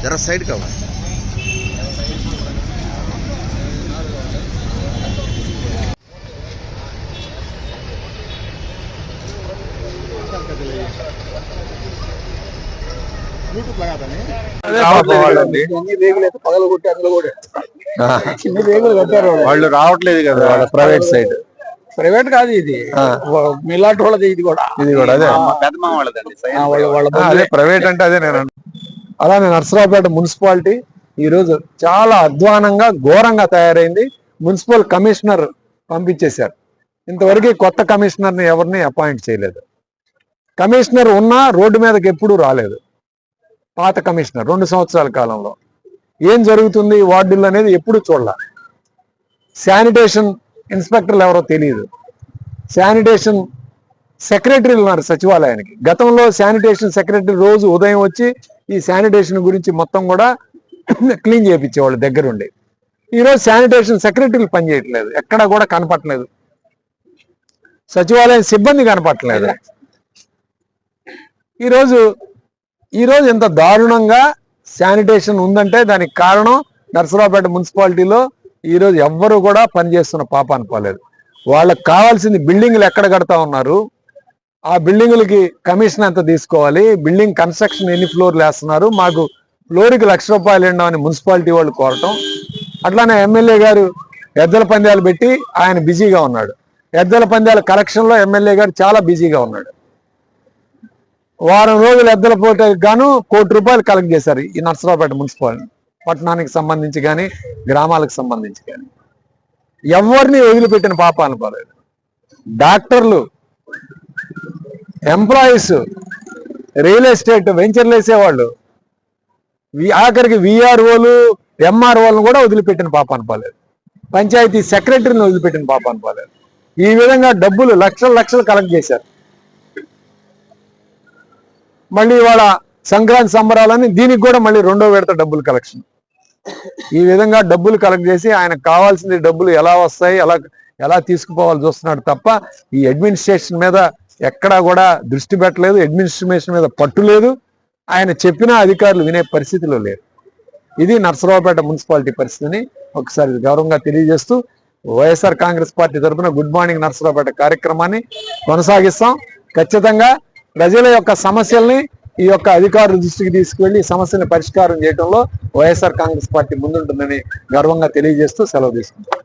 जरा साइड का వాళ్ళు రావట్లేదు కదా ప్రైవేట్ సైడ్ ప్రైవేట్ కాదు ఇది మిలాట్ వాళ్ళది ఇది కూడా అదే అదే ప్రైవేట్ అంటే అదే నేను అలానే నర్సరావుపేట మున్సిపాలిటీ ఈ రోజు చాలా అధ్వానంగా ఘోరంగా తయారైంది. మున్సిపల్ కమిషనర్ పంపించేశారు. ఇంతవరకు కొత్త కమిషనర్ ని ఎవరిని అపాయింట్ చేయలేదు. కమిషనర్ ఉన్నా రోడ్డు మీదకి ఎప్పుడూ రాలేదు. పాత కమిషనర్ 2 సంవత్సరాల కాలంలో ఏం జరుగుతుంది వార్డుల్లో అనేది ఎప్పుడు చూడాల. శానిటేషన్ ఇన్స్పెక్టర్లు ఎవరో తెలియదు. శానిటేషన్ సెక్రటరీలు ఉన్నారు సచివాలయానికి. గతంలో శానిటేషన్ సెక్రటరీ రోజు ఉదయం వచ్చి ఈ శానిటేషన్ గురించి మొత్తం కూడా క్లీన్ చేయించేవాళ్ళు దగ్గరుండి. ఈరోజు శానిటేషన్ సెక్రటరీలు పనిచేయట్లేదు, ఎక్కడా కూడా కనపట్లేదు. సచివాలయం సిబ్బంది కనపట్లేదు. ఈరోజు ఇంత దారుణంగా శానిటేషన్ ఉందంటే దానికి కారణం నర్సరావుపేట మున్సిపాలిటీలో ఈరోజు ఎవ్వరూ కూడా పనిచేస్తున్న పాపాన్ని పోలేదు. వాళ్ళకి కావాల్సింది బిల్డింగ్లు ఎక్కడ కడతా ఉన్నారు, ఆ బిల్డింగులకి కమిషన్ ఎంత తీసుకోవాలి, బిల్డింగ్ కన్స్ట్రక్షన్ ఎన్ని ఫ్లోర్లు వేస్తున్నారు, మాకు ఫ్లోర్కి ₹1,00,000 ఇవ్వడం మున్సిపాలిటీ వాళ్ళు కోరటం. అట్లానే ఎమ్మెల్యే గారు ఎద్దల పందాలు పెట్టి ఆయన బిజీగా ఉన్నాడు. ఎద్దల పందాల కలెక్షన్లో ఎమ్మెల్యే గారు చాలా బిజీగా ఉన్నాడు. వారం రోజులు ఎద్దల పోటీకి గాను ₹1,00,00,000 కలెక్ట్ చేశారు ఈ నర్సరావుపేట మున్సిపాలిటీ. పట్టణానికి సంబంధించి కానీ గ్రామాలకు సంబంధించి కానీ ఎవరిని వదిలిపెట్టిన పాపాలను పోలేదు. డాక్టర్లు, ఎంప్లాయీస్, రియల్ ఎస్టేట్ వెంచర్లు వేసేవాళ్ళు, ఆఖరికి విఆర్ఓలు, ఎంఆర్ఓలను కూడా వదిలిపెట్టిన పాపాన్ని పోలేదు. పంచాయతీ సెక్రటరీని వదిలిపెట్టిన పాపాన్ని పోలేదు. ఈ విధంగా డబ్బులు లక్షలు కలెక్ట్ చేశారు. మళ్ళీ ఇవాళ సంక్రాంతి సంబరాలని దీనికి కూడా మళ్ళీ 2వ విడత డబ్బులు కలెక్షన్. ఈ విధంగా డబ్బులు కలెక్ట్ చేసి ఆయనకు కావాల్సిన డబ్బులు ఎలా వస్తాయి, ఎలా తీసుకుపోవాలి చూస్తున్నాడు తప్ప ఈ అడ్మినిస్ట్రేషన్ మీద ఎక్కడా కూడా దృష్టి పెట్టలేదు. అడ్మినిస్ట్రేషన్ మీద పట్టు లేదు. ఆయన చెప్పినా అధికారులు వినే పరిస్థితిలో లేరు. ఇది నర్సరావుపేట మున్సిపాలిటీ పరిస్థితిని ఒకసారి గౌరవంగా తెలియజేస్తూ వైఎస్ఆర్ కాంగ్రెస్ పార్టీ తరఫున గుడ్ మార్నింగ్ నర్సరావుపేట కార్యక్రమాన్ని కొనసాగిస్తాం. ఖచ్చితంగా ప్రజల యొక్క సమస్యల్ని ఈ యొక్క అధికారుల దృష్టికి తీసుకువెళ్లి సమస్యలను పరిష్కారం చేయడంలో వైఎస్ఆర్ కాంగ్రెస్ పార్టీ ముందుంటుందని గర్వంగా తెలియజేస్తూ సెలవు తీసుకుంటాం.